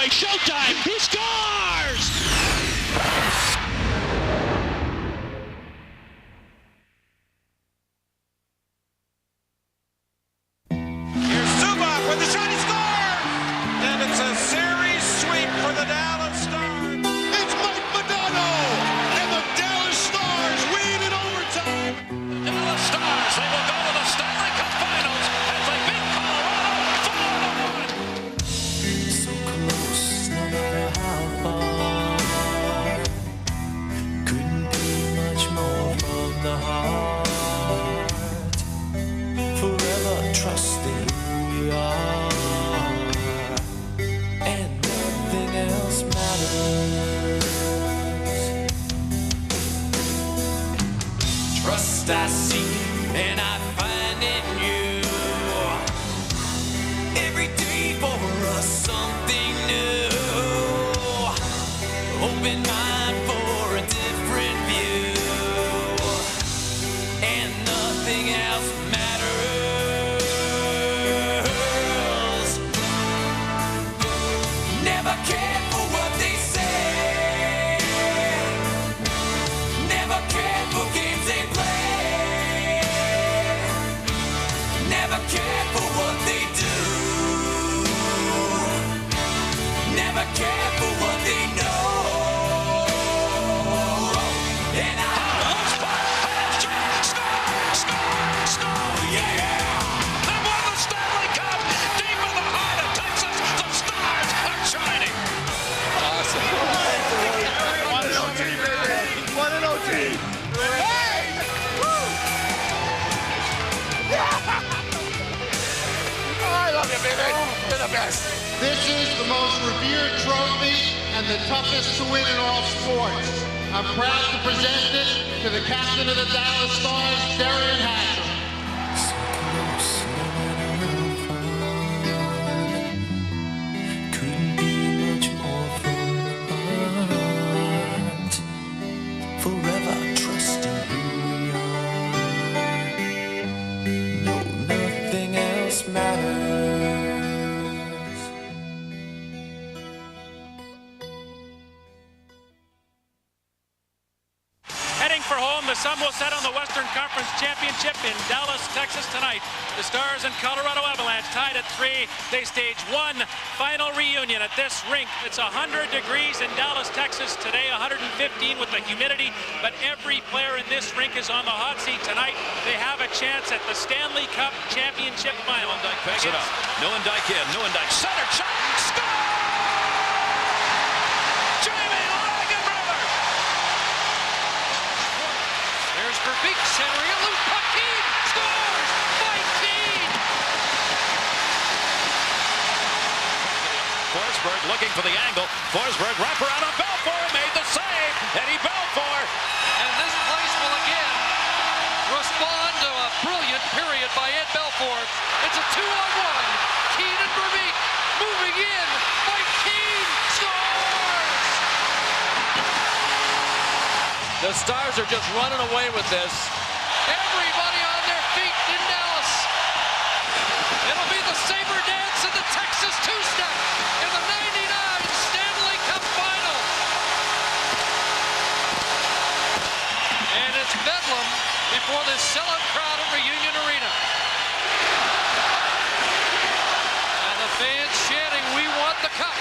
play. Showtime. He scores! Here's Zubak with the shot. He scores! And it's a series sweep for the Dallas Stars. It's Mike Modano! And the Dallas Stars win in overtime. Dallas Stars, they will go to the Stanley Cup Finals as they beat Colorado 4-1. So close, no matter how far. Couldn't be much more from the heart. Forever trusting who we are, and nothing else matters. Trust I seek and I find in you. Every day for us something new. Open mind for a different view, and nothing else matters. Never cared for what they say. Never cared for games they play. Never cared for what they do. Never cared for what they know. And Score! Yeah! They won the Stanley Cup! Deep in the heart of Texas, the Stars are shining! One and OT, baby. One and OT. Hey! Woo! Oh, I love you, baby. You're the best. This is the most revered trophy and the toughest to win in all sports. I'm proud to present it to the captain of the Dallas Stars, Darian Hatcher. so close, no matter how far. Couldn't be much more from the heart. Forever trusting who we are. No, nothing else matters. Heading for home, the sun will set on the Western Conference Championship in Dallas, Texas tonight. The Stars and Colorado Avalanche tied at 3. They stage one final reunion at this rink. It's 100 degrees in Dallas, Texas today, 115 with the humidity, but every player in this rink is on the hot seat tonight. They have a chance at the Stanley Cup Championship final. Newendijk picks it up. Newendijk in. Newendijk center shot. Score! Jamie Lagenbrother! There's Verbeek centering it loose. Puck Keane scores! Mike Keane! Forsberg looking for the angle. Forsberg wrap around on Belfour. Made the save. Eddie Belfour. And this place will again respond to a brilliant period by Ed Belfour. It's a 2-on-1. Keane and Verbeek moving in. Mike Keane scores! The Stars are just running away with this. Everybody on their feet in Dallas. It'll be the Sabre dance and the Texas two-step in the '99 Stanley Cup Final. And it's bedlam before this sellout crowd at Reunion Arena. And the fans chanting, "We want the cup."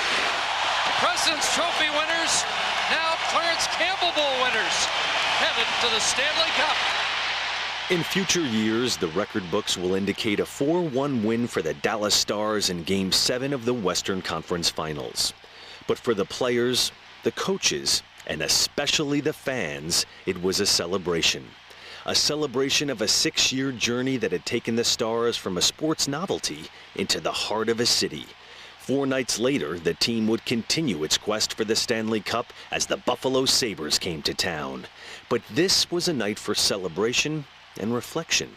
President's Trophy winners, now Clarence Campbell Bowl winners, headed to the Stanley Cup. In future years, the record books will indicate a 4-1 win for the Dallas Stars in Game 7 of the Western Conference Finals. But for the players, the coaches, and especially the fans, it was a celebration. A celebration of a 6-year journey that had taken the Stars from a sports novelty into the heart of a city. 4 nights later, the team would continue its quest for the Stanley Cup as the Buffalo Sabres came to town. But this was a night for celebration and reflection.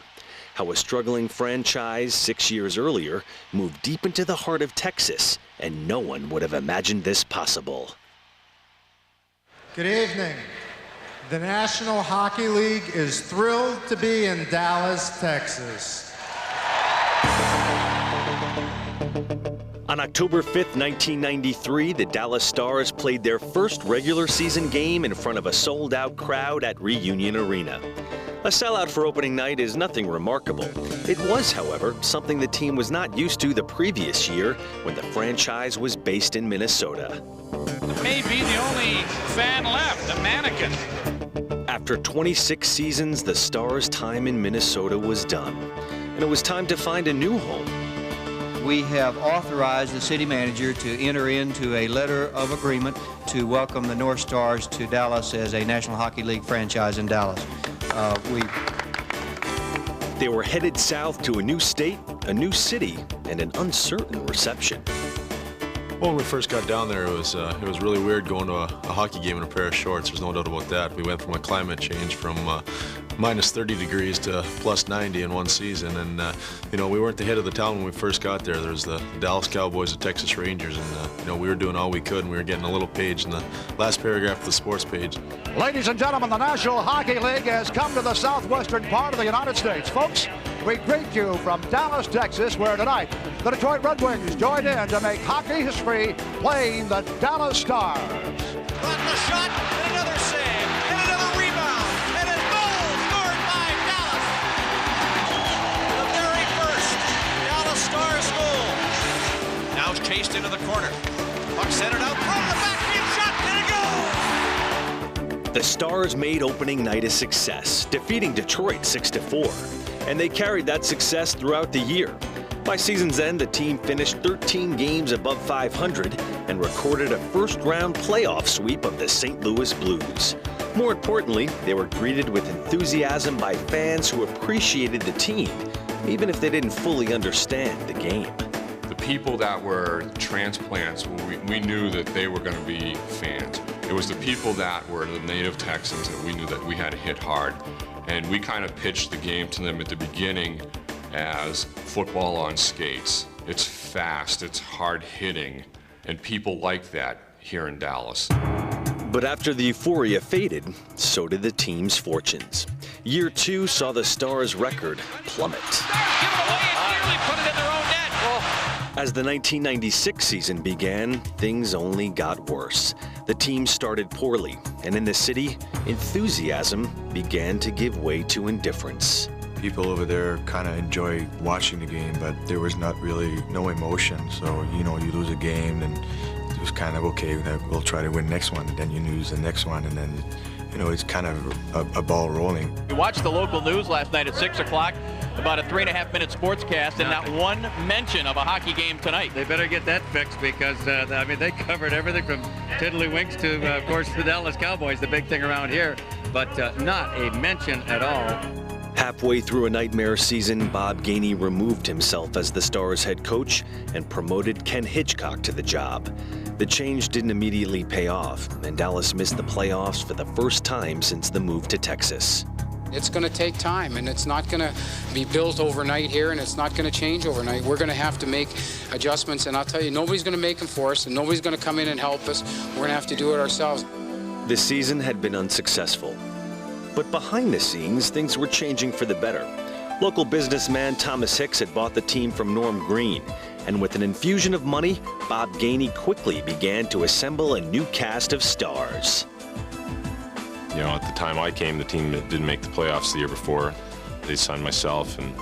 How a struggling franchise 6 years earlier moved deep into the heart of Texas, and no one would have imagined this possible. Good evening. The National Hockey League is thrilled to be in Dallas, Texas. On October 5th, 1993, the Dallas Stars played their first regular season game in front of a sold-out crowd at Reunion Arena. A sellout for opening night is nothing remarkable. It was, however, something the team was not used to the previous year when the franchise was based in Minnesota. Maybe the only fan left, a mannequin. After 26 seasons, the Stars' time in Minnesota was done, and it was time to find a new home. We have authorized the city manager to enter into a letter of agreement to welcome the North Stars to Dallas as a National Hockey League franchise in Dallas. They were headed south to a new state, a new city, and an uncertain reception. Well, when we first got down there, it was really weird going to a hockey game in a pair of shorts. There's no doubt about that. We went from a climate change from minus 30 degrees to plus 90 in one season, and you know, we weren't the head of the town when we first got there. There was the Dallas Cowboys, the Texas Rangers, and you know, we were doing all we could, and we were getting a little page in the last paragraph of the sports page. Ladies and gentlemen, the National Hockey League has come to the southwestern part of the United States. Folks, we greet you from Dallas, Texas, where tonight the Detroit Red Wings joined in to make hockey history playing the Dallas Stars. Run the shot, and another save, and another rebound, and a goal scored by Dallas. The very first Dallas Stars goal. Now it's chased into the corner. Puck centered out, from the backfield shot, and a goal. The Stars made opening night a success, defeating Detroit 6-4. And they carried that success throughout the year. By season's end, the team finished 13 games above 500 and recorded a first-round playoff sweep of the St. Louis Blues. More importantly, they were greeted with enthusiasm by fans who appreciated the team, even if they didn't fully understand the game. The people that were transplants, we knew that they were going to be fans. It was the people that were the native Texans that we knew that we had to hit hard. And we kind of pitched the game to them at the beginning as football on skates. It's fast, it's hard hitting, and people like that here in Dallas. But after the euphoria faded, so did the team's fortunes. Year 2 saw the Stars' record plummet. As the 1996 season began, things only got worse. The team started poorly, and in the city, enthusiasm began to give way to indifference. People over there kind of enjoy watching the game, but there was no emotion. So, you know, you lose a game, and it was kind of, okay, we'll try to win the next one, and then you lose the next one, and then, you know, it's kind of a ball rolling. We watched the local news last night at 6 o'clock. About a 3.5-minute sportscast, and not one mention of a hockey game tonight. They better get that fixed because, I mean, they covered everything from tiddlywinks to, of course, the Dallas Cowboys, the big thing around here, but not a mention at all. Halfway through a nightmare season, Bob Gainey removed himself as the Stars' head coach and promoted Ken Hitchcock to the job. The change didn't immediately pay off, and Dallas missed the playoffs for the first time since the move to Texas. It's going to take time, and it's not going to be built overnight here, and it's not going to change overnight. We're going to have to make adjustments, and I'll tell you, nobody's going to make them for us, and nobody's going to come in and help us. We're going to have to do it ourselves. The season had been unsuccessful, but behind the scenes, things were changing for the better. Local businessman Thomas Hicks had bought the team from Norm Green, and with an infusion of money, Bob Gainey quickly began to assemble a new cast of stars. You know, at the time I came, the team didn't make the playoffs the year before. They signed myself and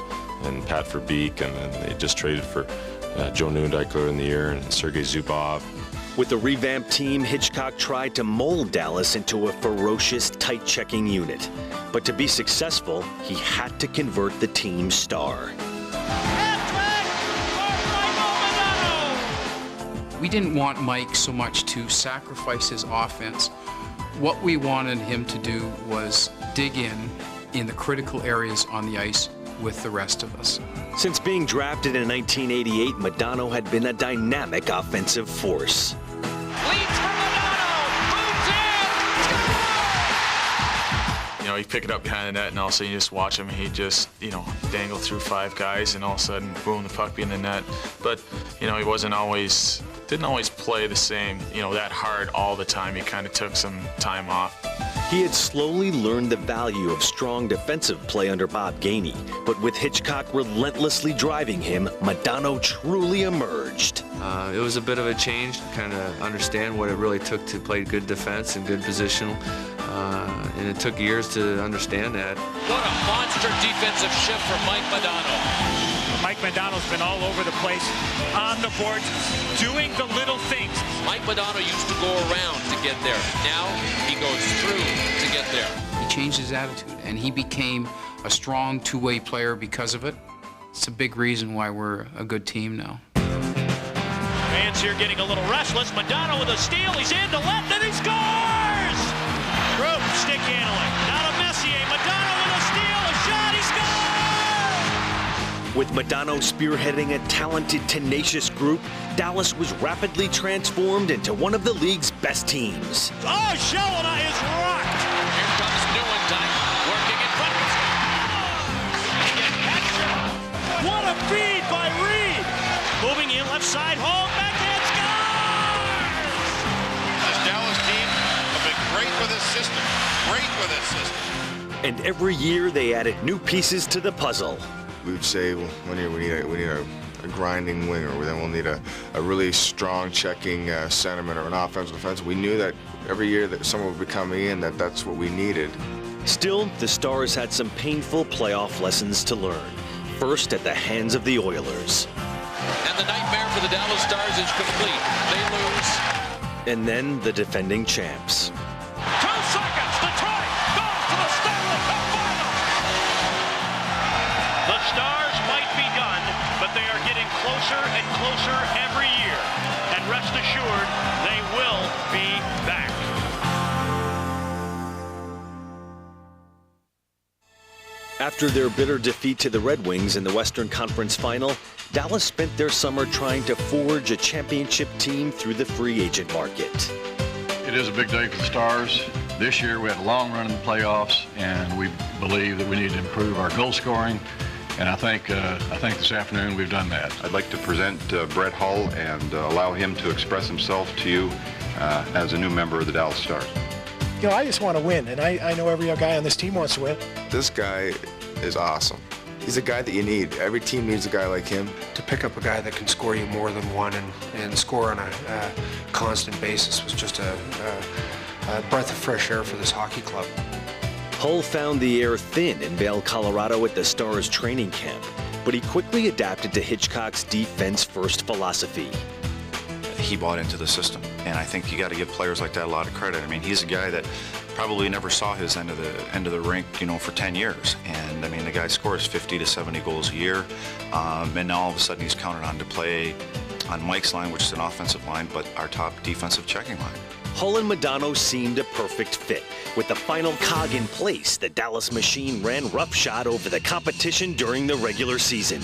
Pat Verbeek, and then they just traded for Joe Neuendijk in the year and Sergei Zubov. With the revamped team, Hitchcock tried to mold Dallas into a ferocious, tight-checking unit. But to be successful, he had to convert the team's star. We didn't want Mike so much to sacrifice his offense. What we wanted him to do was dig in the critical areas on the ice with the rest of us. Since being drafted in 1988, Modano had been a dynamic offensive force. You know, you pick it up behind the net, and all of a sudden you just watch him. He just, you know, dangle through 5 guys, and all of a sudden, boom, the puck be in the net. But, you know, he didn't always play the same, you know, that hard all the time. He kind of took some time off. He had slowly learned the value of strong defensive play under Bob Gainey, but with Hitchcock relentlessly driving him, Modano truly emerged. It was a bit of a change to kind of understand what it really took to play good defense and good positional, and it took years to understand that. What a monster defensive shift from Mike Modano. Mike Modano's been all over the place, on the boards, doing the little things. Mike Modano used to go around to get there. Now he goes through to get there. He changed his attitude, and he became a strong two-way player because of it. It's a big reason why we're a good team now. Fans here getting a little restless. Modano with a steal. He's in to left, and he scores! Group stick handling. Now to Messier. Modano with a steal, a shot, he scores! With Modano spearheading a talented, tenacious group, Dallas was rapidly transformed into one of the league's best teams. Oh, Showdown is rocked! Here comes Newentine, working in front of him. What a feed by Reed! Moving in left side, hold, backhand scores! This Dallas team have been great with this system. Great with this system. And every year they added new pieces to the puzzle. We would say, well, we need a grinding winger. Then we'll need a really strong checking centerman or an offensive defense. We knew that every year that someone would be coming in, that's what we needed. Still, the Stars had some painful playoff lessons to learn. First at the hands of the Oilers. And the nightmare for the Dallas Stars is complete. They lose. And then the defending champs. 2 seconds, Detroit goes to the Stanley Cup Final! The Stars might be done, but they are getting closer and closer every year. And rest assured, they will be back. After their bitter defeat to the Red Wings in the Western Conference Final, Dallas spent their summer trying to forge a championship team through the free agent market. It is a big day for the Stars. This year we had a long run in the playoffs, and we believe that we need to improve our goal scoring. And I think this afternoon we've done that. I'd like to present Brett Hull and allow him to express himself to you as a new member of the Dallas Stars. You know, I just want to win, and I know every guy on this team wants to win. This guy is awesome. He's a guy that you need. Every team needs a guy like him. To pick up a guy that can score you more than one and score on a constant basis was just a breath of fresh air for this hockey club. Hull found the air thin in Vail, Colorado at the Stars training camp, but he quickly adapted to Hitchcock's defense-first philosophy. He bought into the system, and I think you got to give players like that a lot of credit. I mean, he's a guy that probably never saw his end of the rink, for 10 years. And I mean, the guy scores 50 to 70 goals a year, and now all of a sudden he's counted on to play on Mike's line, which is an offensive line, but our top defensive checking line. Hull and Modano seemed a perfect fit. With the final cog in place, the Dallas machine ran roughshod over the competition during the regular season.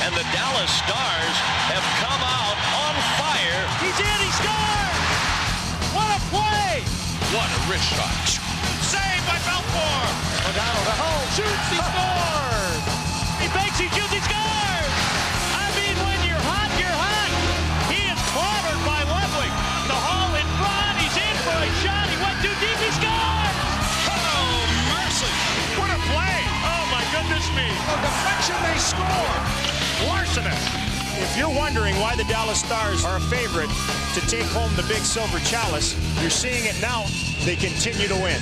And the Dallas Stars have come out on fire. He's in, he scores! What a play! What a wrist shot. Saved by Belfour! Modano to Hull, shoots, he scores! He fakes, he shoots, he scores! I mean, when you're hot, you're hot! He is clobbered by Ludwig. The Hull in front, he's in for a shot, he went too deep, he scores! Oh, mercy! What a play! Oh, my goodness me! A deflection, they score! Larcenous. If you're wondering why the Dallas Stars are a favorite to take home the big silver chalice, you're seeing it now. They continue to win.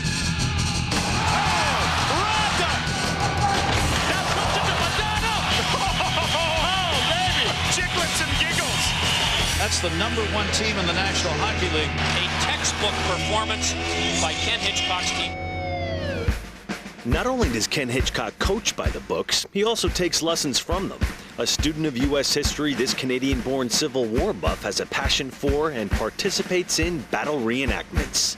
Chicklets and giggles. That's the #1 team in the National Hockey League. A textbook performance by Ken Hitchcock's team. Not only does Ken Hitchcock coach by the books, he also takes lessons from them. A student of U.S. history, this Canadian-born Civil War buff has a passion for and participates in battle reenactments.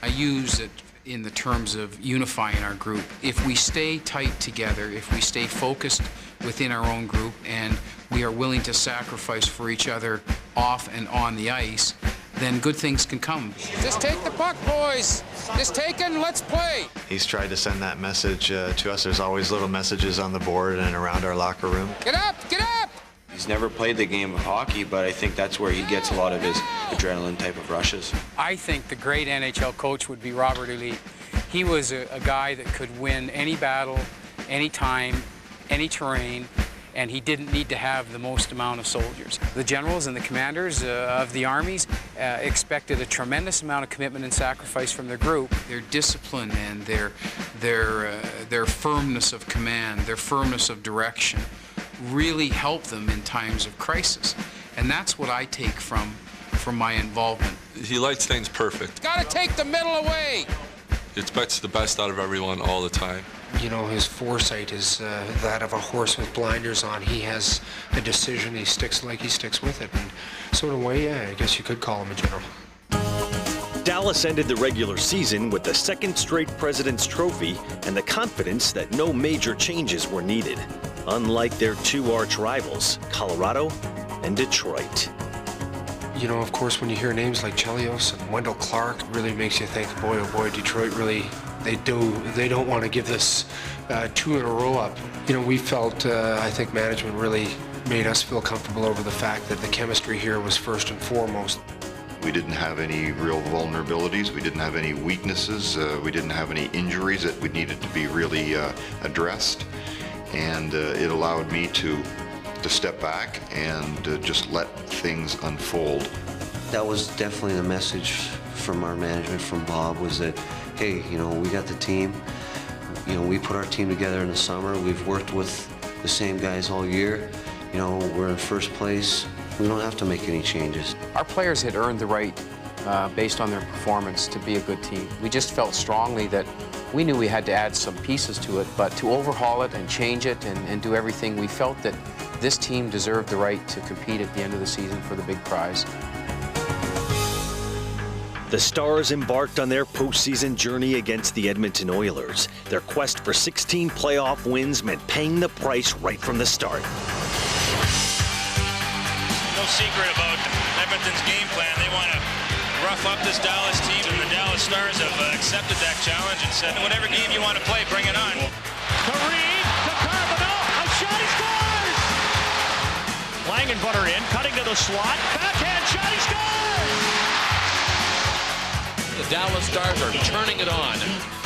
I use it in the terms of unifying our group. If we stay tight together, if we stay focused within our own group, and we are willing to sacrifice for each other off and on the ice, then good things can come. Just take the puck, boys. Just take it and let's play. He's tried to send that message to us. There's always little messages on the board and around our locker room. Get up, get up! He's never played the game of hockey, but I think that's where he gets a lot of his adrenaline type of rushes. I think the great NHL coach would be Robert Elite. He was a guy that could win any battle, any time, any terrain, and he didn't need to have the most amount of soldiers. The generals and the commanders of the armies expected a tremendous amount of commitment and sacrifice from their group. Their discipline and their firmness of command, their firmness of direction, really helped them in times of crisis. And that's what I take from my involvement. He likes things perfect. Gotta take the middle away! He expects the best out of everyone all the time. You know, his foresight is that of a horse with blinders on. He has a decision, he sticks with it. And so in a way, yeah, I guess you could call him a general. Dallas ended the regular season with the second straight President's Trophy and the confidence that no major changes were needed, unlike their two arch rivals, Colorado and Detroit. You know, of course, when you hear names like Chelios and Wendell Clark, it really makes you think, boy, oh boy, Detroit really, they don't want to give this 2 in a row up. You know, we felt, I think management really made us feel comfortable over the fact that the chemistry here was first and foremost. We didn't have any real vulnerabilities. We didn't have any weaknesses. We didn't have any injuries that we needed to be really addressed. And it allowed me to step back and just let things unfold. That was definitely the message from our management, from Bob, was that, hey, you know, we got the team. You know, we put our team together in the summer. We've worked with the same guys all year. You know, we're in first place. We don't have to make any changes. Our players had earned the right, based on their performance, to be a good team. We just felt strongly that we knew we had to add some pieces to it, but to overhaul it and change it and do everything, we felt that this team deserved the right to compete at the end of the season for the big prize. The Stars embarked on their postseason journey against the Edmonton Oilers. Their quest for 16 playoff wins meant paying the price right from the start. No secret about Edmonton's game plan. They want to rough up this Dallas team, and the Dallas Stars have accepted that challenge and said, whatever game you want to play, bring it on. To Reed, to Carbonell, a shot, he scores! Langenbutter in, cutting to the slot, backhand shot, he scores! The Dallas Stars are turning it on.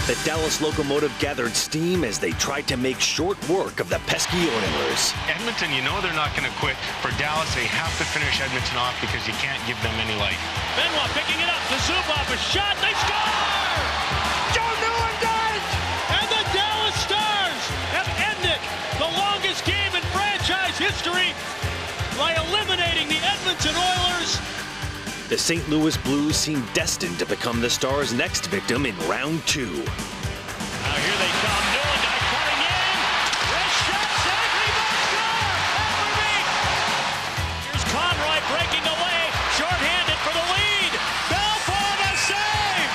The Dallas locomotive gathered steam as they tried to make short work of the pesky Oilers. Edmonton, you know they're not going to quit. For Dallas, they have to finish Edmonton off because you can't give them any life. Benoit picking it up to Zubov, a shot, they score! Joe Nieuwendyk! And the Dallas Stars have ended the longest game in franchise history by eliminating the Edmonton Oilers. The St. Louis Blues seem destined to become the Stars' next victim in round 2. Now here they come. Nieuwendyk cutting in. Wrist shot, save, rebound, score! Heffernan! Here's Conroy breaking away. Short-handed for the lead. Belfour the save!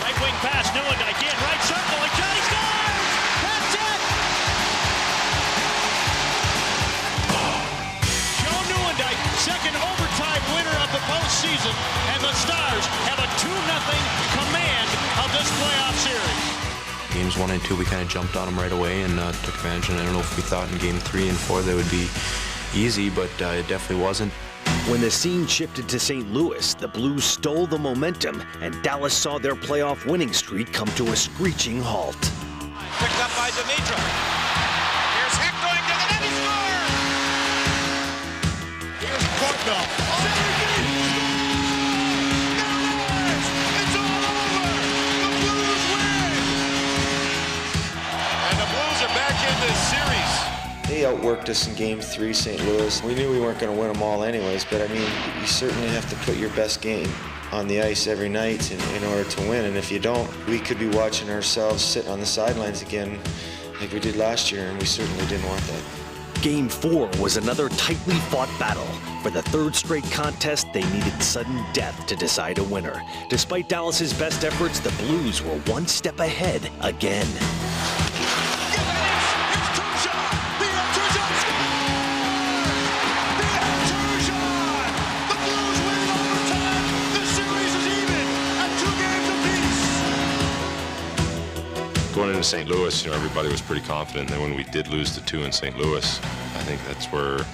Right wing pass, Nieuwendyk in. Right circle, and Johnny scores! That's it! Joe Nieuwendyk, second overtime winner of the postseason, and the Stars have a 2-0 command of this playoff series. Games 1 and 2, we kind of jumped on them right away and took advantage. And I don't know if we thought in game 3 and 4 that would be easy, but it definitely wasn't. When the scene shifted to St. Louis, the Blues stole the momentum, and Dallas saw their playoff winning streak come to a screeching halt. Picked up by Dimitra. Here's Hick going to the net, he scores! Here's Portnoy. It's all over! The Blues win! And the Blues are back in this series. They outworked us in Game 3, St. Louis. We knew we weren't going to win them all anyways, but I mean, you certainly have to put your best game on the ice every night in order to win, and if you don't, we could be watching ourselves sit on the sidelines again like we did last year, and we certainly didn't want that. Game 4 was another tightly fought battle. For the third straight contest, they needed sudden death to decide a winner. Despite Dallas's best efforts, the Blues were one step ahead again. Going into St. Louis, you know, everybody was pretty confident. And then when we did lose the 2 in St. Louis, I think that's where,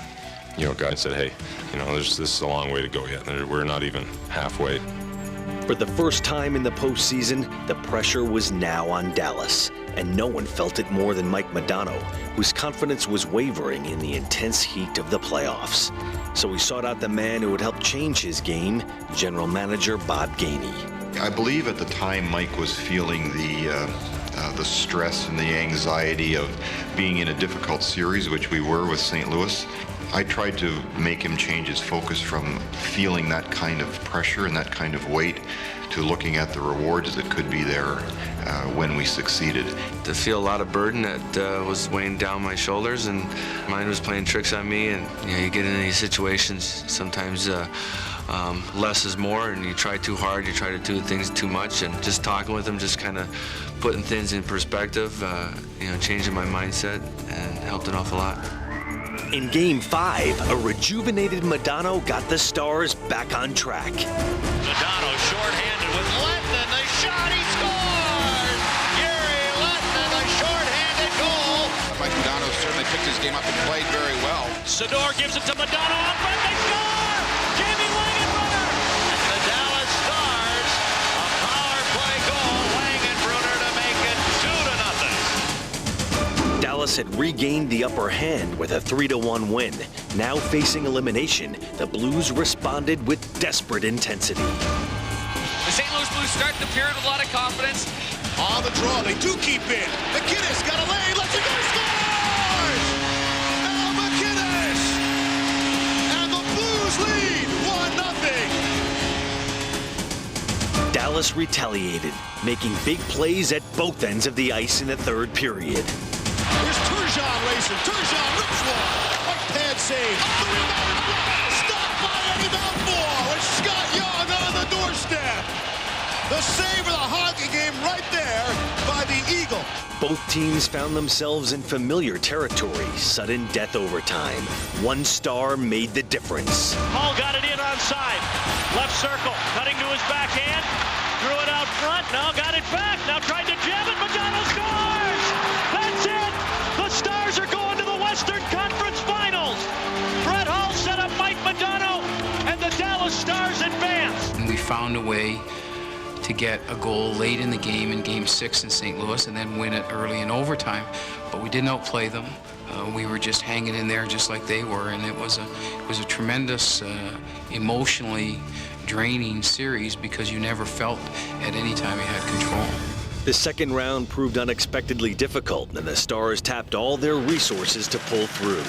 you know, guys said, hey, you know, this is a long way to go yet. We're not even halfway. For the first time in the postseason, the pressure was now on Dallas, and no one felt it more than Mike Modano, whose confidence was wavering in the intense heat of the playoffs. So he sought out the man who would help change his game, general manager Bob Gainey. I believe at the time Mike was feeling the stress and the anxiety of being in a difficult series, which we were with St. Louis. I tried to make him change his focus from feeling that kind of pressure and that kind of weight to looking at the rewards that could be there when we succeeded. To feel a lot of burden that was weighing down my shoulders, and mine was playing tricks on me, and you get into these situations, sometimes less is more, and you try too hard, you try to do things too much, and just talking with him, just kind of putting things in perspective, changing my mindset, and helped an awful lot. In Game 5, a rejuvenated Modano got the Stars back on track. Modano shorthanded with Letton, the shot, he scores! Gary Letton, the shorthanded goal! Mike Modano certainly picked his game up and played very well. Sador gives it to Modano on front, they score! Jamie Langenbrunner! And the Dallas Stars, a power play goal, Langenbrunner to make it 2-0. Dallas had regained the upper hand with a 3-1 win. Now facing elimination, the Blues responded with desperate intensity. The St. Louis Blues start the period with a lot of confidence. On the draw, they do keep in. McKinnis got a lane, lets it go, he scores! Now McKinnis! And the Blues lead 1-0. Dallas retaliated, making big plays at both ends of the ice in the third period. Here's Turgeon racing. Turgeon rips one. White pad save. Up the rebound. Stopped by Eddie Balfour. And Scott Young on the doorstep. The save of the hockey game right there by the Eagle. Both teams found themselves in familiar territory, sudden death overtime. One star made the difference. Hall got it in onside. Left circle. Cutting to his backhand. Threw it out front. Now got it back. Now tried to jam it. Modano scores! That's it! The Stars are going to the Western Conference Finals. Brett Hull set up Mike Modano, and the Dallas Stars advance. And we found a way to get a goal late in the game in Game 6 in St. Louis and then win it early in overtime. But we didn't outplay them. We were just hanging in there just like they were, and it was a tremendous, emotionally draining series because you never felt at any time you had control. The second round proved unexpectedly difficult, and the Stars tapped all their resources to pull through.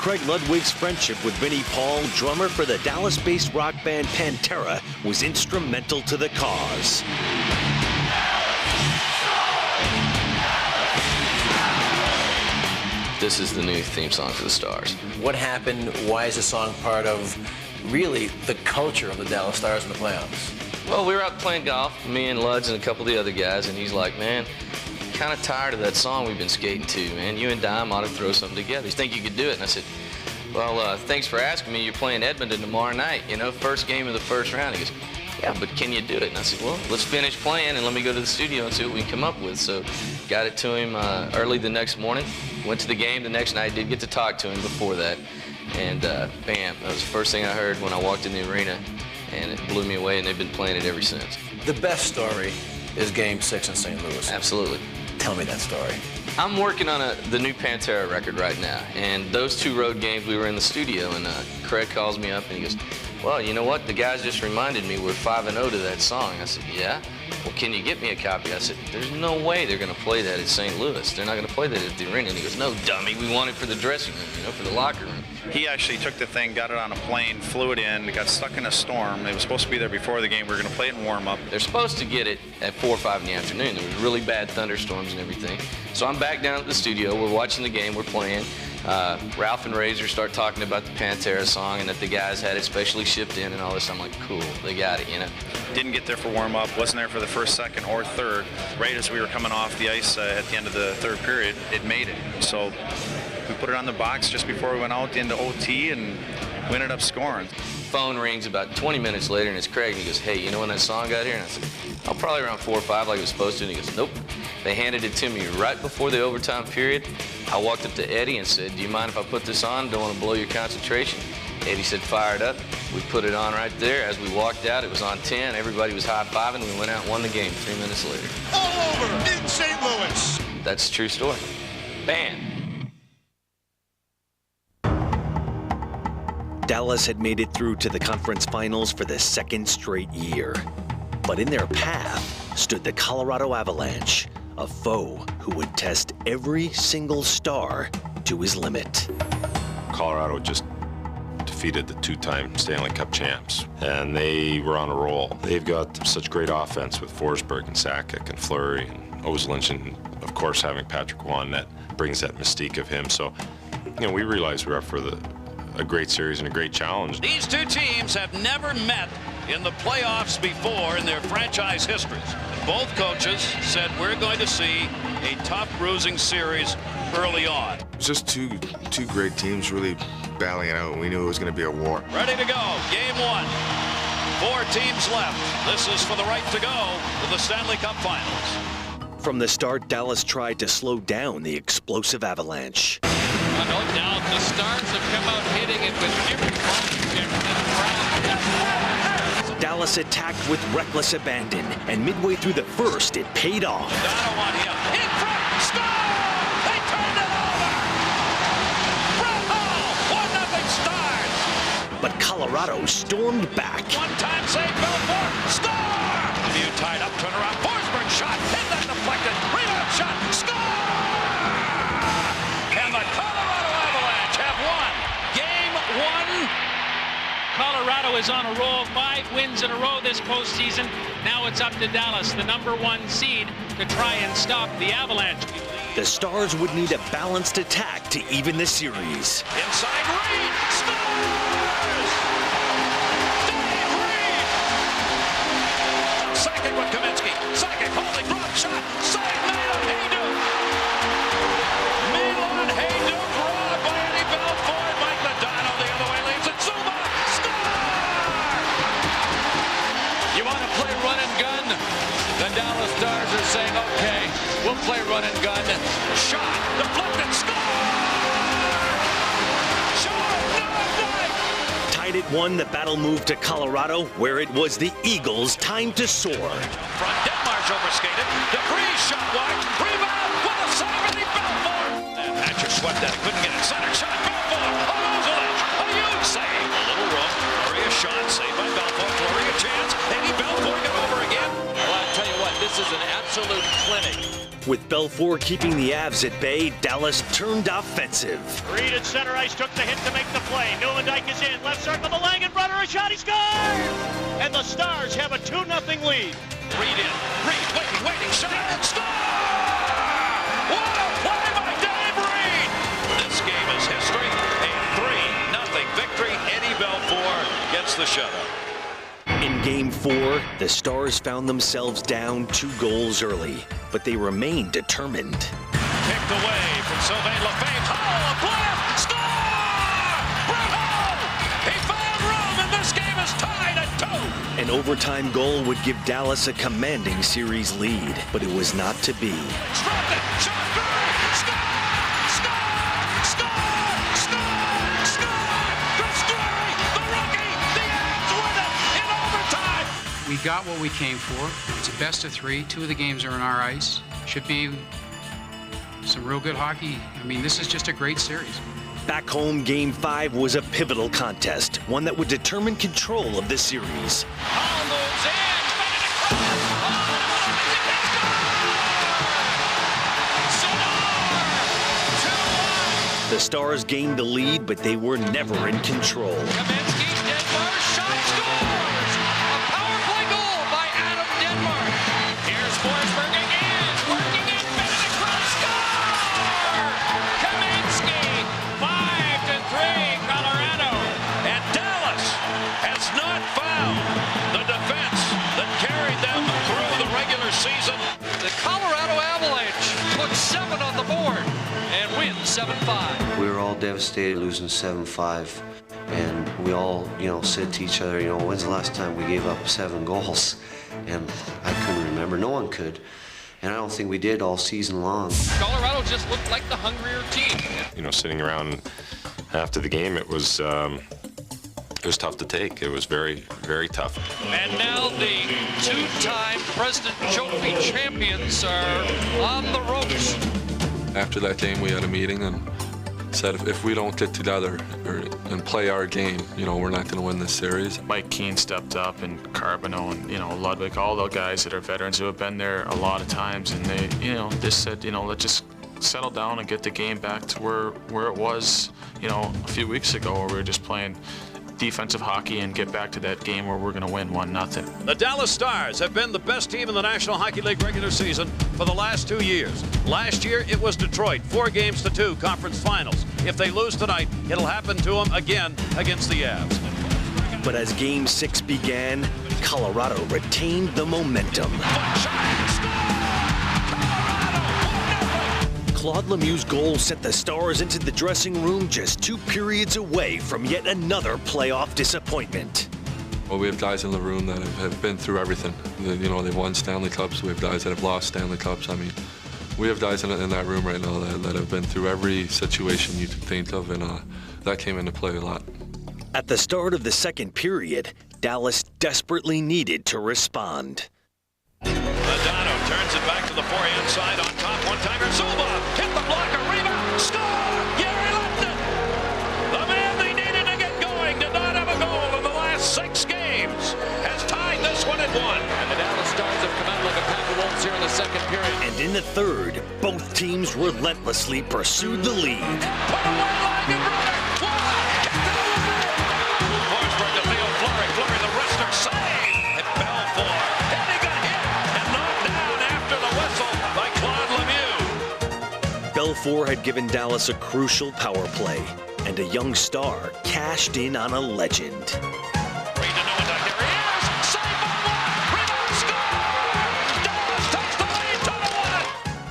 Craig Ludwig's friendship with Vinnie Paul, drummer for the Dallas-based rock band Pantera, was instrumental to the cause. This is the new theme song for the Stars. What happened? Why is the song part of really the culture of the Dallas Stars in the playoffs? Well, we were out playing golf, me and Luds and a couple of the other guys, and he's like, man, kind of tired of that song we've been skating to, man. You and Dime ought to throw something together. You think you could do it? And I said, well, thanks for asking me. You're playing Edmonton tomorrow night, first game of the first round. He goes, yeah, but can you do it? And I said, well, let's finish playing and let me go to the studio and see what we can come up with. So got it to him early the next morning. Went to the game the next night. Did get to talk to him before that. And bam, that was the first thing I heard when I walked in the arena. And it blew me away, and they've been playing it ever since. The best story is Game 6 in St. Louis. Absolutely. Tell me that story. I'm working on the new Pantera record right now, and those two road games we were in the studio, and Craig calls me up and he goes, well, you know what? The guys just reminded me we're 5-0 to that song. I said, yeah? Well, can you get me a copy? I said, there's no way they're going to play that at St. Louis. They're not going to play that at the arena. And he goes, no, dummy. We want it for the dressing room, for the locker room. He actually took the thing, got it on a plane, flew it in, it got stuck in a storm. It was supposed to be there before the game. We were going to play it in warm-up. They're supposed to get it at 4 or 5 in the afternoon. There was really bad thunderstorms and everything. So I'm back down at the studio. We're watching the game. We're playing. Ralph and Razor start talking about the Pantera song and that the guys had it specially shipped in and all this. I'm like, cool, they got it, Didn't get there for warm-up, wasn't there for the first, second, or third. Right as we were coming off the ice at the end of the third period, it made it. So we put it on the box just before we went out into OT, and we ended up scoring. Phone rings about 20 minutes later, and it's Craig, and he goes, hey, you know when that song got here? And I said, oh, probably around 4 or 5 like it was supposed to. And he goes, nope. They handed it to me right before the overtime period. I walked up to Eddie and said, do you mind if I put this on? Don't want to blow your concentration. Eddie said, fire it up. We put it on right there. As we walked out, it was on 10. Everybody was high-fiving. We went out and won the game 3 minutes later. All over in St. Louis. That's a true story. Bam. Dallas had made it through to the conference finals for the second straight year. But in their path stood the Colorado Avalanche, a foe who would test every single star to his limit. Colorado just defeated the two-time Stanley Cup champs, and they were on a roll. They've got such great offense with Forsberg and Sakic and Fleury and Oslund, and of course having Patrick Waugh that brings that mystique of him. So, you know, we realized we were up for a great series and a great challenge. These two teams have never met in the playoffs before in their franchise histories. And both coaches said we're going to see a tough, bruising series early on. It's just two great teams really battling it out, and we knew it was going to be a war. Ready to go. Game 1. 4 teams left. This is for the right to go to the Stanley Cup Finals. From the start, Dallas tried to slow down the explosive Avalanche. No doubt the Stars have come out hitting it with every Dallas attacked with reckless abandon, and midway through the first, it paid off. Dono on him. In front. Score! They turned it over! Brett Hall! 1-0 Stars! But Colorado stormed back. One-time save, Belfort! Score! Lemieux tied up, turn around. Forsberg shot. Hit that deflected. Rebound shot. Score! And the Colorado Avalanche have won Game 1. Colorado is on a roll, 5 wins in a row this postseason. Now it's up to Dallas, the #1 seed, to try and stop the Avalanche. The Stars would need a balanced attack to even the series. Inside Reed scores! Dave Reed! Second with Kaminsky. Second holding drop shot. Save Milan Hayduk. Milan Hayduk robbed by Eddie Belfort. Mike Modano the other way leaves it. Zuma! You want to play run and gun? The Dallas Stars are saying, okay, we'll play run and gun. Shot, deflected, score! Shot, no! Tied at 1, the battle moved to Colorado, where it was the Eagles' time to soar. Front, Denmark's overskated. Debris shot wide. Rebound. What a save, Eddie Belfort! And Hatcher swept that. Couldn't get it. Center shot. Belfort. A huge save. A little room. Fleury a shot. Saved by Belfort. Fleury a chance. Eddie Belfort got over again. Well, I'll tell you what, this is an absolute clinic. With Belfort keeping the Avs at bay, Dallas turned offensive. Reed at center ice took the hit to make the play. Newendijk is in. Left circle, the Langenbrunner, a shot, he scores! And the Stars have a 2-0 lead. Reed in. Reed waiting, shot, and score! What a play by Dave Reed! This game is history. A 3-0 victory. Eddie Belfort gets the shutout. In Game 4, the Stars found themselves down 2 goals early, but they remained determined. Picked away from Sylvain Lefebvre. Hall, a blast! Score! Bravo! He found room, and this game is tied at 2. An overtime goal would give Dallas a commanding series lead, but it was not to be. Struck it! Shot! Score! We got what we came for. It's a best of 3. 2 of the games are on our ice. Should be some real good hockey. I mean, this is just a great series. Back home, Game 5 was a pivotal contest, one that would determine control of the series. Hall moves in, The Stars gained the lead, but they were never in control. Kaminsky, Denmark, shot, scores! A power play goal by Adam Denmark. Here's Forsberg again, working in, Benedict Cross, score! Kaminsky, 5-3, Colorado. And Dallas has not found the defense that carried them through the regular season. The Colorado Avalanche put 7 on the board and win 7-5. We were all devastated losing 7-5, and we all, said to each other, when's the last time we gave up 7 goals? And I couldn't remember. No one could. And I don't think we did all season long. Colorado just looked like the hungrier team. Sitting around after the game, it was It was tough to take. It was very, very tough. And now the two-time President Trophy champions are on the ropes. After that game, we had a meeting and said if we don't get together and play our game, we're not going to win this series. Mike Keane stepped up, and Carbonneau, and Ludwig, all the guys that are veterans who have been there a lot of times, and they, just said, let's just settle down and get the game back to where it was, a few weeks ago, where we were just playing defensive hockey and get back to that game where we're going to win 1-0. The Dallas Stars have been the best team in the National Hockey League regular season for the last 2 years. Last year, it was Detroit, 4-2 conference finals. If they lose tonight, it'll happen to them again against the Avs. But as Game 6 began, Colorado retained the momentum. Claude Lemieux's goal sent the Stars into the dressing room just 2 periods away from yet another playoff disappointment. Well, we have guys in the room that have been through everything. They've won Stanley Cups. We have guys that have lost Stanley Cups. I mean, we have guys in that room right now that have been through every situation you could think of, and that came into play a lot. At the start of the second period, Dallas desperately needed to respond. Modano turns it back to the forehand side on top. One-timer, Zubov hit the blocker, rebound, score! Yuri left it! The man they needed to get going did not have a goal in the last 6 games. Has tied this one at 1. And the Dallas Stars have come out like a pack of wolves here in the second period. And in the third, both teams relentlessly pursued the lead. Put away like a brother! Forsberg to Leo Fleury. Fleury the wrestler save. And Belfour. And he got hit and knocked down after the whistle by Claude Lemieux. Belfour had given Dallas a crucial power play, and a young star cashed in on a legend.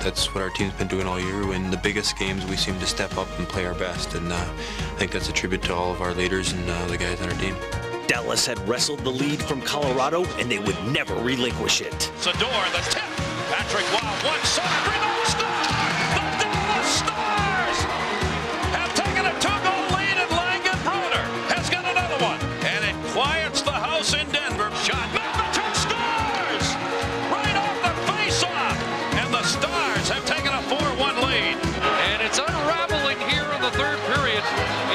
That's what our team's been doing all year. In the biggest games, we seem to step up and play our best, and I think that's a tribute to all of our leaders and the guys on our team. Dallas had wrestled the lead from Colorado, and they would never relinquish it. Sador, the tip. Patrick Wild, one-sided rebound, score! The Dallas Stars have taken a 2-goal lead, and Langenbrunner has got another one. And it quiets the house in Denver. Shot. Melnichuk scores! Right off the face-off. And the Stars have taken a 4-1 lead. And it's unraveling here in the third period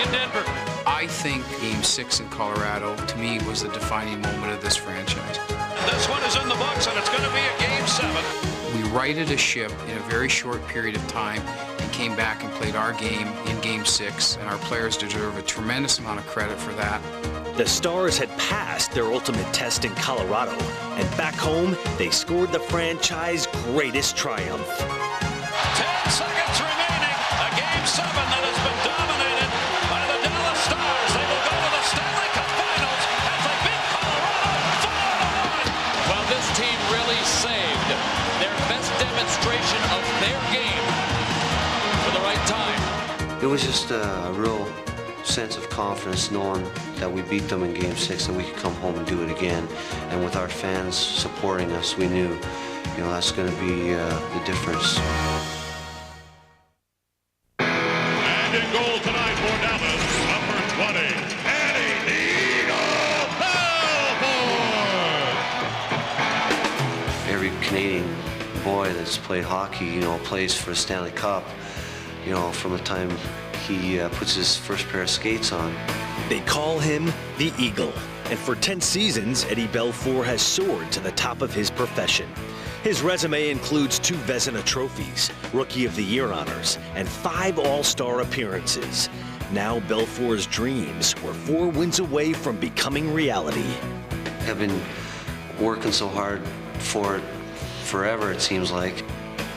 in Denver. I think Game 6 in Colorado, to me, was the defining moment of this franchise. This one is in the books, and it's going to be a Game 7. We righted a ship in a very short period of time and came back and played our game in Game 6, and our players deserve a tremendous amount of credit for that. The Stars had passed their ultimate test in Colorado, and back home, they scored the franchise's greatest triumph. 10 seconds remaining, a Game 7 that has been dominated by the Dallas Stars. They will go to the Stanley Cup Finals as they beat Colorado 4-1. Well, this team really saved their best demonstration of their game for the right time. It was just a real sense of confidence knowing that we beat them in Game 6, that we could come home and do it again. And with our fans supporting us, we knew, that's going to be the difference. And in goal tonight for Dallas, number 20, Eddie the Eagle Belfour. Every Canadian boy that's played hockey, plays for the Stanley Cup, from the time he puts his first pair of skates on. They call him the Eagle, and for 10 seasons, Eddie Belfour has soared to the top of his profession. His resume includes 2 Vezina trophies, Rookie of the Year honors, and 5 All-Star appearances. Now Belfour's dreams were 4 wins away from becoming reality. I've been working so hard for it forever, it seems like.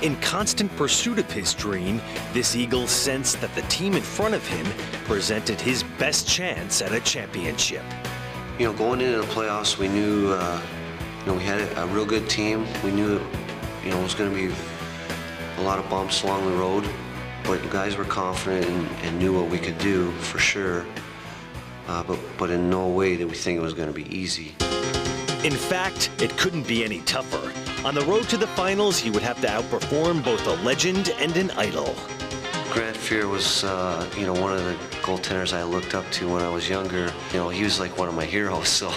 In constant pursuit of his dream, this Eagle sensed that the team in front of him presented his best chance at a championship. Going into the playoffs, we knew, we had a real good team. We knew, it was going to be a lot of bumps along the road, but the guys were confident and knew what we could do for sure. But in no way did we think it was going to be easy. In fact, it couldn't be any tougher. On the road to the finals, he would have to outperform both a legend and an idol. Grant Fuhr was, one of the goaltenders I looked up to when I was younger. He was like one of my heroes. So